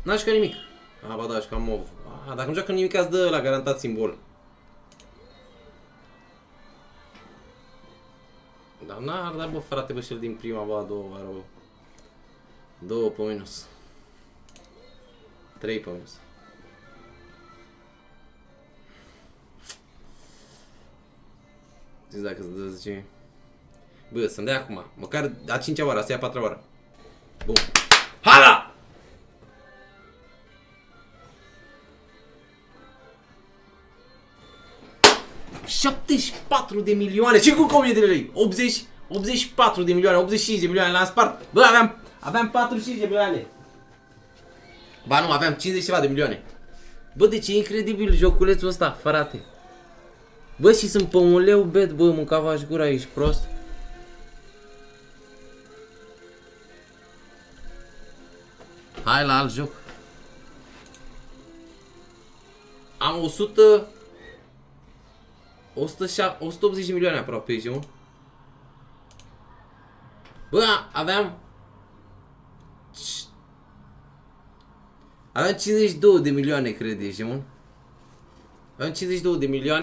N-a jucat nimic. A, ba da, a jucat mov. A, dacă nu joacă nimic, ați dă la garantat simbol. Dar n-ar da, bă, frate, bă, și-l din prima, bă, a doua oară, bă. 2 pe minus. 3 pe minus. Zici dacă îți dă, zice... Bă, să-mi dai acum. Măcar a 5-a oară, asta e a 4-a oară. Bun. Hala! $74 de milioane! Ce cu 1000 de lei? 84 de milioane, 85 de milioane, l-am spart. Bă, aveam 45 de milioane. Ba nu, aveam 50 ceva de milioane. Bă, deci e incredibil joculețul ăsta, frate. Bă, și sunt pe un leu bet, bă, mâncava-și gura, ești prost. Hai la alt joc. Am 180 de milioane aproape, ești un. Bă, aveam 52 de milioane, cred, ești un. Aveam 52 de milioane.